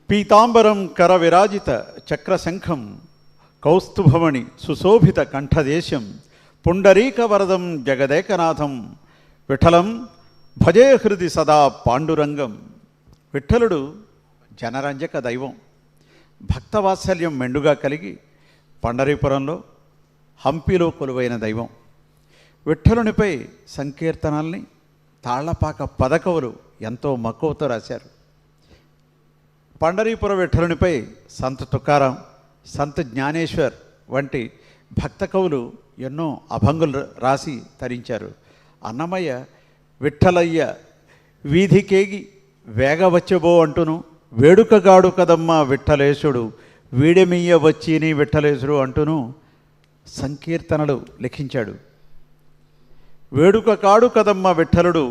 పీతాంబరం కరవిరాజిత చక్రశంఖం కౌస్తుభమణి సుశోభిత కంఠదేశం పుండరీకవరదం జగదేకనాథం విఠలం భజే హృది సదా పాండురంగం. విఠలుడు జనరంజక దైవం. భక్తవాత్సల్యం మెండుగా కలిగి పండరీపురంలో హంపిలో కొలువైన దైవం. విఠలునిపై సంకీర్తనల్ని తాళ్లపాక పదకవులు ఎంతో మక్కువతో రాశారు. పండరీపుర విఠలునిపై సంత్ తుకారాం, సంత్ జ్ఞానేశ్వర్ వంటి భక్త కవులు ఎన్నో అభంగులు రాసి తరించారు. అన్నమయ్య విఠలయ్య వీధికేగి వేగవచ్చబో అంటూను, వేడుకగాడు కదమ్మా విఠలేశుడు వీడెమియ్య వచ్చిని విఠలేశుడు అంటూను సంకీర్తనలు లిఖించాడు. వేడుక కాడు కదమ్మ విఠలుడు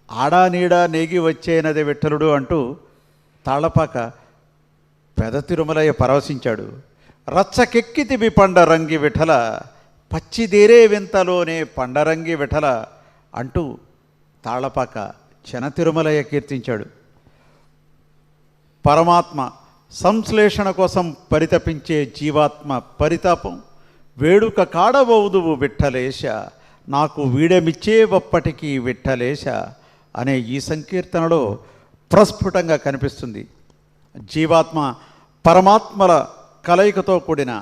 ఆడానీడా నేగి వచ్చేనది విఠలుడు అంటూ తాళ్లపాక పెద తిరుమలయ్య పరవశించాడు. రచ్చకెక్కితివి పండరంగి విఠల పచ్చిదేరే వింతలోనే పండరంగి విఠల అంటూ తాళ్లపాక చెన తిరుమలయ్య కీర్తించాడు. పరమాత్మ సంశ్లేషణ కోసం పరితపించే జీవాత్మ పరితాపం వేడుక కాడబౌదువు విఠలేశ నాకు వీడమిచ్చేవప్పటికీ విఠలేశ అనే ఈ సంకీర్తనలో ప్రస్ఫుటంగా కనిపిస్తుంది. జీవాత్మ పరమాత్మల కలయికతో కూడిన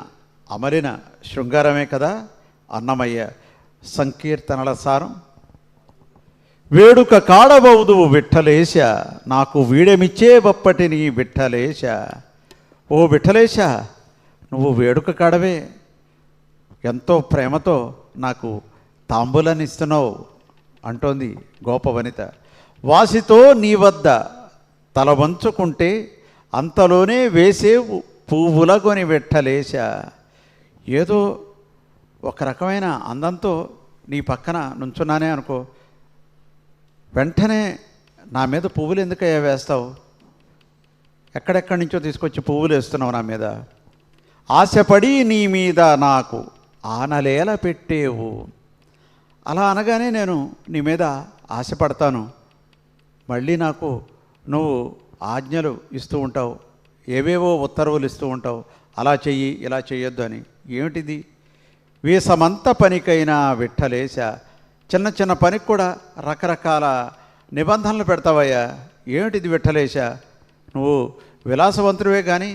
అమరిన శృంగారమే కదా అన్నమయ్య సంకీర్తనల సారం. వేడుక కాడబౌదువు విఠలేశ నాకు వీడమిచ్చేవప్పటిని విఠలేశ. ఓ విఠలేశ, నువ్వు వేడుక కాడవే, ఎంతో ప్రేమతో నాకు తాంబూలాన్ని ఇస్తున్నావు అంటోంది గోప వనిత. వాసితో నీ వద్ద తల వంచుకుంటే అంతలోనే వేసేవు పువ్వులగొని విఠలేశ. ఏదో ఒక రకమైన అందంతో నీ పక్కన నుంచున్నానే అనుకో, వెంటనే నా మీద పువ్వులు ఎందుకయ్యా వేస్తావు? ఎక్కడెక్కడి నుంచో తీసుకొచ్చి పువ్వులు వేస్తున్నావు నా మీద. ఆశపడి నీ మీద నాకు ఆనలేల పెట్టేవు. అలా అనగానే నేను నీ మీద ఆశపడతాను. మళ్ళీ నాకు నువ్వు ఆజ్ఞలు ఇస్తూ ఉంటావు, ఏవేవో ఉత్తర్వులు ఇస్తూ ఉంటావు, అలా చెయ్యి ఇలా చెయ్యొద్దు అని. ఏమిటిది? వీసమంత పనికైనా విఠలేశ, చిన్న చిన్న పనికి కూడా రకరకాల నిబంధనలు పెడతావయ్యా. ఏమిటిది విఠలేశ? నువ్వు విలాసవంతుడివే కానీ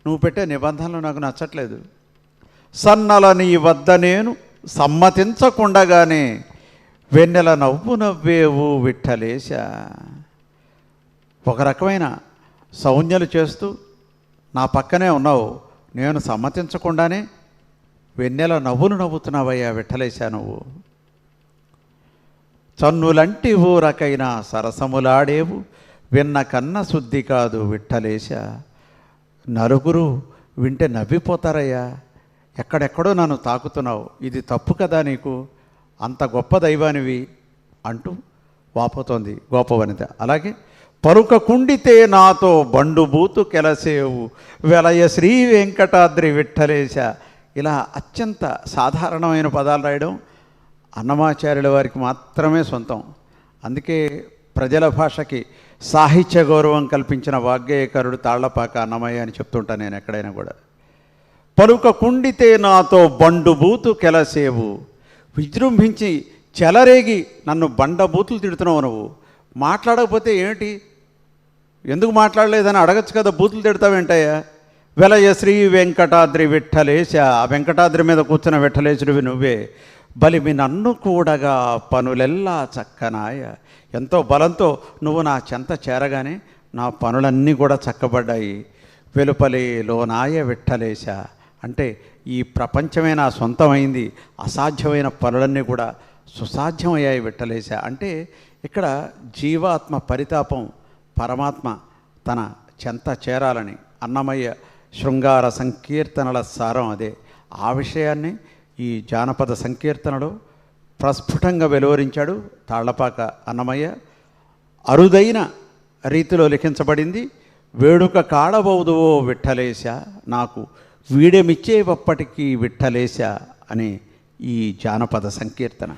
నువ్వు పెట్టే నిబంధనలు నాకు నచ్చట్లేదు. సన్నల నీ వద్ద నేను సమ్మతించకుండగానే వెన్నెల నవ్వు నవ్వేవు విఠలేశ. ఒక రకమైన సౌజ్ఞలు చేస్తూ నా పక్కనే ఉన్నావు, నేను సమ్మతించకుండానే వెన్నెల నవ్వులు నవ్వుతున్నావయ్యా విఠలేశ నువ్వు. చన్నులంటి ఊరకైనా సరసములాడేవు విన్న కన్న శుద్ధి కాదు విఠలేశ. నలుగురు వింటే నవ్విపోతారయ్యా, ఎక్కడెక్కడో నన్ను తాకుతున్నావు, ఇది తప్పు కదా నీకు, అంత గొప్ప దైవానివి అంటూ వాపోతోంది గోపవనిత. అలాగే పరుక కుండితే నాతో బండుబూతు కెలసేవు వెలయ శ్రీ వెంకటాద్రి విఠలేశ. ఇలా అత్యంత సాధారణమైన పదాలు రాయడం అన్నమాచార్యుల వారికి మాత్రమే సొంతం. అందుకే ప్రజల భాషకి సాహిత్య గౌరవం కల్పించిన వాగ్గేయకారుడు తాళ్లపాక అన్నమయ్య అని చెప్తుంటాను నేను ఎక్కడైనా కూడా. పలుక కుండితే నాతో బండుబూతు కెలసేవు, విజృంభించి చెలరేగి నన్ను బండబూతులు తిడుతున్నావు నువ్వు. మాట్లాడకపోతే ఏమిటి, ఎందుకు మాట్లాడలేదని అడగచ్చు కదా, బూతులు తిడతావేంటయ్యా? వెలయ శ్రీ వెంకటాద్రి విఠలేశ, ఆ వెంకటాద్రి మీద కూర్చున్న విఠలేశుడివి నువ్వే. బలిమి నన్ను కూడగా పనులెల్లా చక్కనాయ, ఎంతో బలంతో నువ్వు నా చెంత చేరగానే నా పనులన్నీ కూడా చక్కబడ్డాయి. వెలుపలే లోనాయ విఠలేశ అంటే ఈ ప్రపంచమే నా సొంతమైంది, అసాధ్యమైన పనులన్నీ కూడా సుసాధ్యమయ్యాయి విఠలేశ. అంటే ఇక్కడ జీవాత్మ పరితాపం పరమాత్మ తన చెంత చేరాలని అన్నమయ్య శృంగార సంకీర్తనల సారం అదే. ఆ విషయాన్ని ఈ జానపద సంకీర్తనలో ప్రస్ఫుటంగా వెలువరించాడు తాళ్లపాక అన్నమయ్య. అరుదైన రీతిలో లిఖించబడింది. వేడుక కాడబౌదువో విఠలేశ నాకు వీడెమిచ్చేవప్పటికీ విఠలేశ అనే ఈ జానపద సంకీర్తన.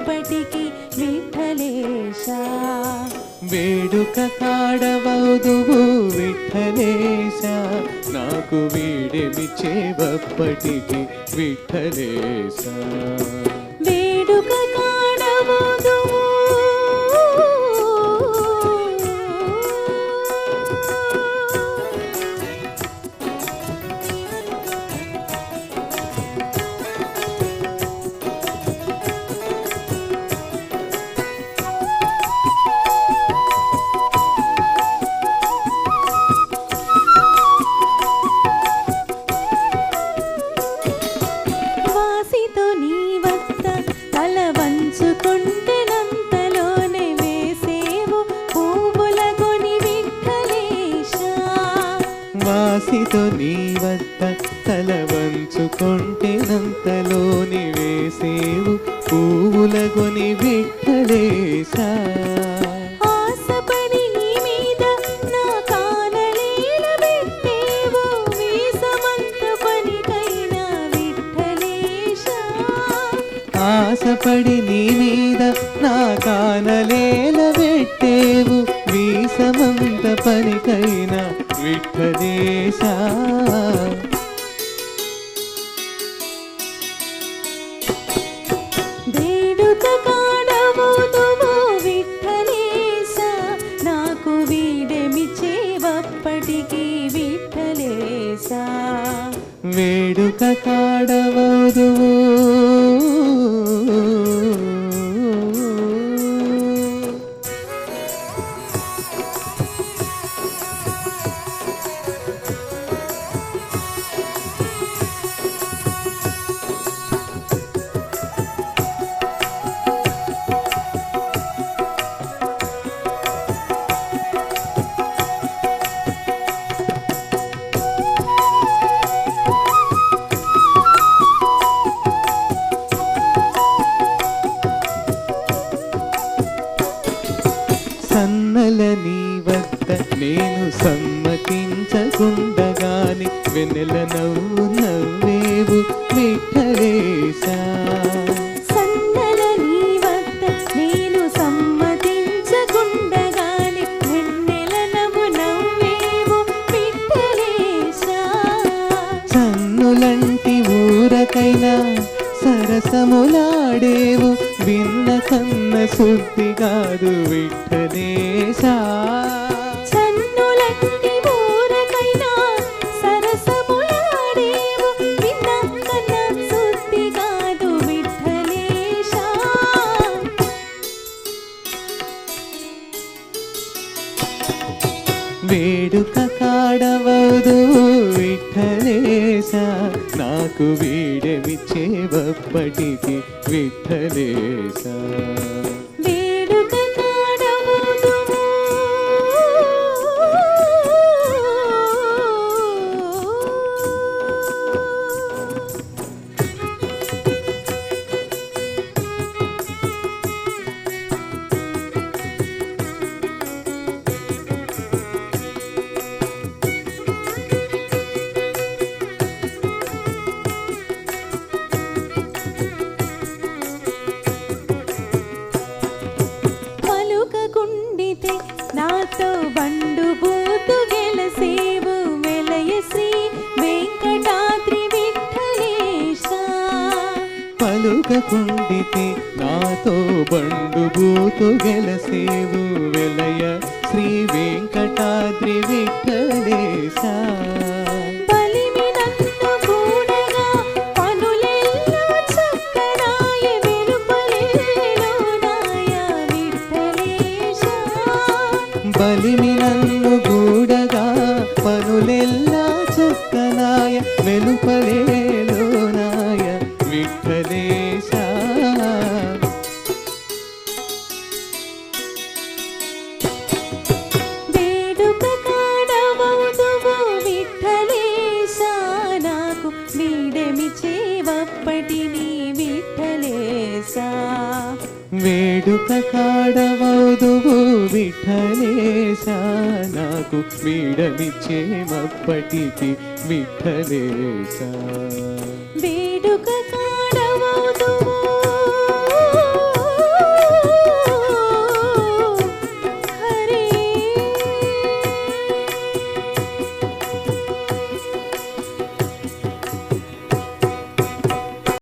విడిచిచేవప్పటికి విఠలేశా. వేడుక కాడవదువు విఠలేశా, నాకు వీడెమిచ్చేవప్పటికి విఠలేశా. వేడుక కాడవదువు వాసితో నీ వద్ద తల వంచుకుంటెనంతలోనే వేసేవు పువ్వుల గొని విఠలేశా. వాసితో నీ వద్ద తల వంచుకొంటెనంతలోని వేసేవు పువ్వుల గొని విఠలేశా. ఆశపడి నీ మీద నా కానలేల పెట్టేవు వీసమంత పనికైనా విఠలేశా. ఆశపడి నీ మీద నా కానలేల పెట్టేవు వీసమంత పనికైనా విఠలేశా. వేడుక కాడవుదువు విఠలేశా, నాకు వీడెమిచ్చేవప్పటికి విఠలేశా. వేడుక కాడవదువు సన్నల నీ వద్ద నేను సమ్మతించకుండగాని వెన్నెల నవ్వు నవ్వేవు విఠలేశా. సన్నల నీ వద్ద నేను సమ్మతించకుండగాని వెన్నెల నవ్వు నవ్వేవు విఠలేశా. చన్నులంటి ఊరకైనా సరసములాడేవు విన్న కన్న శుద్ధి కాదు విఠలేశా. చన్నులంటి ఊరకైనా సరసములాడేవు విన్న కన్న శుద్ధి కాదు విఠలేశా. వేడుక కాడవదువు విఠలేశా, నాకు వీడెమిచ్చేవప్పటికి విఠలేశా. వేడుక కాడవుదువు పలుకకుండితే నాతో బండు బూతు గెలసేవు వెలయ శ్రీ వెంకటాద్రి విఠలేశా. పలుకకుండితే నాతో బండు బూతు గెలసేవు వెలయ శ్రీ వెంకటాద్రి విఠలేశా. బలిమి నన్ను కూడగా పనులెల్లా చక్కనాయ వెలుపలెల్లోనాయ విఠలేశా. బలిమి నన్ను గూడగా పనులెల్లా చక్కనాయ వెలుపలేలోనాయ విఠలేశా. వేడుక కాడవదువు విఠలేశా, నాకు వీడెమిచ్చేవప్పటిని విఠలేశా. వేడుక కాడవదువు విఠలేశా, నాకు వీడమిచ్చేమప్పటికి విఠలేశా.